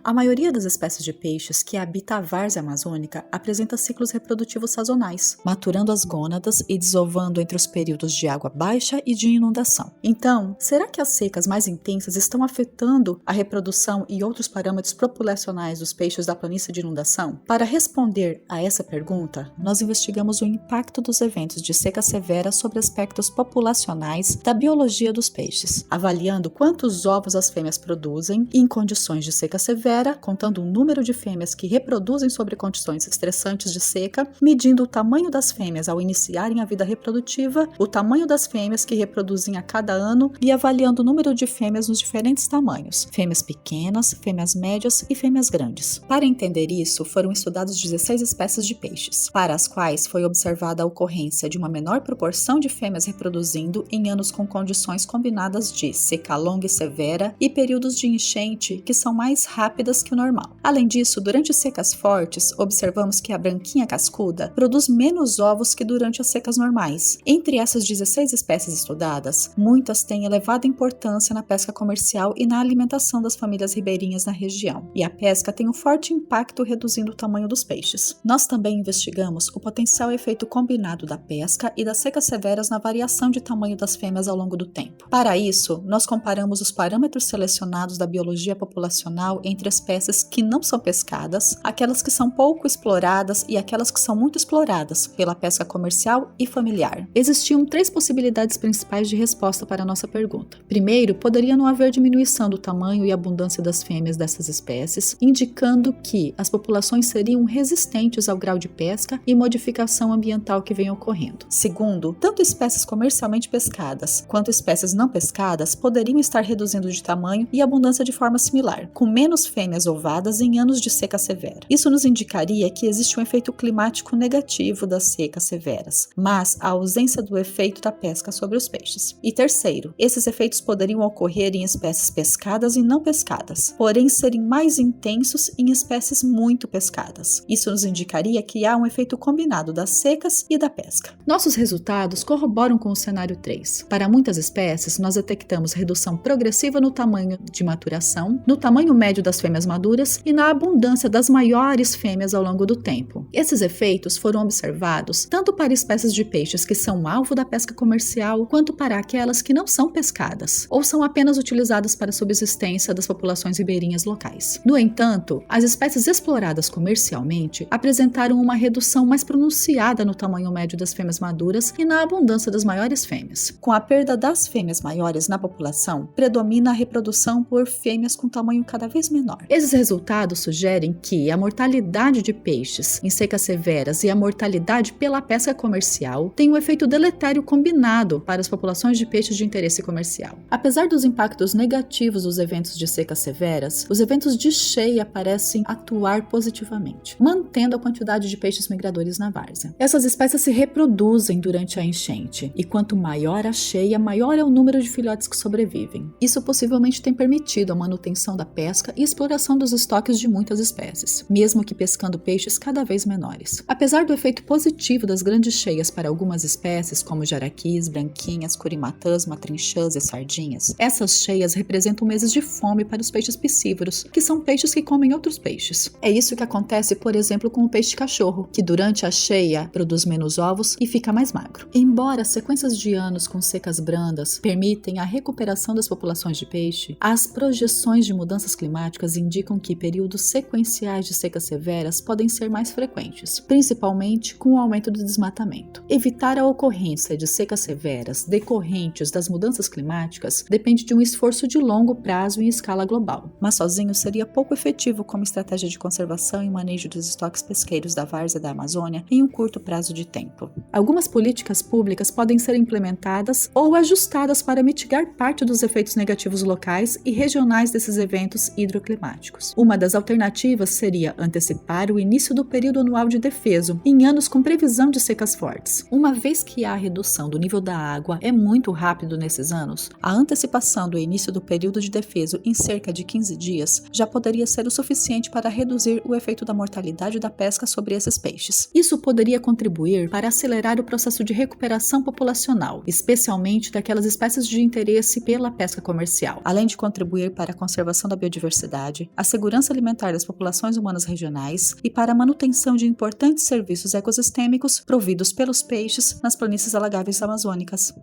A maioria das espécies de peixes que habita a várzea amazônica apresenta ciclos reprodutivos sazonais, maturando as gônadas e desovando entre os períodos de água baixa e de inundação. Então, será que as secas mais intensas estão afetando a reprodução e outros parâmetros populacionais dos peixes da planície de inundação? Para responder a essa pergunta, nós investigamos o impacto dos eventos de seca severa sobre aspectos populacionais da biologia dos peixes, avaliando quantos ovos as fêmeas produzem em condições de seca severa, contando o número de fêmeas que reproduzem sobre condições estressantes de seca, medindo o tamanho das fêmeas ao iniciarem a vida reprodutiva, o tamanho das fêmeas que reproduzem a cada ano e avaliando o número de fêmeas nos diferentes tamanhos, fêmeas pequenas, fêmeas médias e fêmeas grandes. Para entender isso, foram estudados 16 espécies de peixes, para as quais foi observada a ocorrência de uma menor proporção de fêmeas reproduzindo em anos com condições combinadas de seca longa e severa e períodos de enchente que são mais rápidas que o normal. Além disso, durante secas fortes, observamos que a branquinha cascuda produz menos ovos que durante as secas normais. Entre essas 16 espécies estudadas, muitas têm elevada importância na pesca comercial e na alimentação das famílias ribeirinhas na região, e a pesca tem um forte impacto reduzindo o tamanho dos peixes. Nós também investigamos o potencial efeito combinado da pesca e das secas severas na variação de tamanho das fêmeas ao longo do tempo. Para isso, nós comparamos os parâmetros selecionados da biologia populacional entre espécies que não são pescadas, aquelas que são pouco exploradas e aquelas que são muito exploradas pela pesca comercial e familiar. Existiam 3 possibilidades principais de resposta para a nossa pergunta. Primeiro, poderia não haver diminuição do tamanho e abundância das fêmeas dessas espécies, indicando que as populações seriam resistentes ao grau de pesca e modificação ambiental que vem ocorrendo. Segundo, tanto espécies comercialmente pescadas quanto espécies não pescadas poderiam estar reduzindo de tamanho e abundância de forma similar, com menos fêmeas ovadas em anos de seca severa. Isso nos indicaria que existe um efeito climático negativo das secas severas, mas a ausência do efeito da pesca sobre os peixes. E terceiro, esses efeitos poderiam ocorrer em espécies pescadas e não pescadas, porém serem mais intensos em espécies muito pescadas. Isso nos indicaria que há um efeito combinado das secas e da pesca. Nossos resultados corroboram com o cenário 3. Para muitas espécies, nós detectamos redução progressiva no tamanho de maturação, no tamanho médio das fêmeas maduras e na abundância das maiores fêmeas ao longo do tempo. Esses efeitos foram observados tanto para espécies de peixes que são alvo da pesca comercial, quanto para aquelas que não são pescadas, ou são apenas utilizadas para a subsistência das populações ribeirinhas locais. No entanto, as espécies exploradas comercialmente apresentaram uma redução mais pronunciada no tamanho médio das fêmeas maduras e na abundância das maiores fêmeas. Com a perda das fêmeas maiores na população, predomina a reprodução por fêmeas com tamanho cada vez menor. Esses resultados sugerem que a mortalidade de peixes em secas severas e a mortalidade pela pesca comercial têm um efeito deletério combinado para as populações de peixes de interesse comercial. Apesar dos impactos negativos dos eventos de secas severas, os eventos de cheia parecem atuar positivamente, mantendo a quantidade de peixes migradores na várzea. Essas espécies se reproduzem durante a enchente, e quanto maior a cheia, maior é o número de filhotes que sobrevivem. Isso possivelmente tem permitido a manutenção da pesca e exploração dos estoques de muitas espécies, mesmo que pescando peixes cada vez menores. Apesar do efeito positivo das grandes cheias para algumas espécies, como jaraquis, branquinhas, curimatãs, matrinchãs e sardinhas, essas cheias representam meses de fome para os peixes piscívoros, que são peixes que comem outros peixes. É isso que acontece, por exemplo, com o peixe-cachorro, que durante a cheia produz menos ovos e fica mais magro. Embora sequências de anos com secas brandas permitem a recuperação das populações de peixe, as projeções de mudanças climáticas indicam que períodos sequenciais de secas severas podem ser mais frequentes, principalmente com o aumento do desmatamento. Evitar a ocorrência de secas severas decorrentes das mudanças climáticas depende de um esforço de longo prazo em escala global, mas sozinho seria pouco efetivo como estratégia de conservação e manejo dos estoques pesqueiros da várzea da Amazônia em um curto prazo de tempo. Algumas políticas públicas podem ser implementadas ou ajustadas para mitigar parte dos efeitos negativos locais e regionais desses eventos hidroclimáticos. Uma das alternativas seria antecipar o início do período anual de defeso em anos com previsão de secas fortes. Uma vez que a redução do nível da água é muito rápido nesses anos, a antecipação do início do período de defeso em cerca de 15 dias já poderia ser o suficiente para reduzir o efeito da mortalidade da pesca sobre esses peixes. Isso poderia contribuir para acelerar o processo de recuperação populacional, especialmente daquelas espécies de interesse pela pesca comercial, além de contribuir para a conservação da biodiversidade, biodiversidade, a segurança alimentar das populações humanas regionais e para a manutenção de importantes serviços ecossistêmicos providos pelos peixes nas planícies alagáveis amazônicas.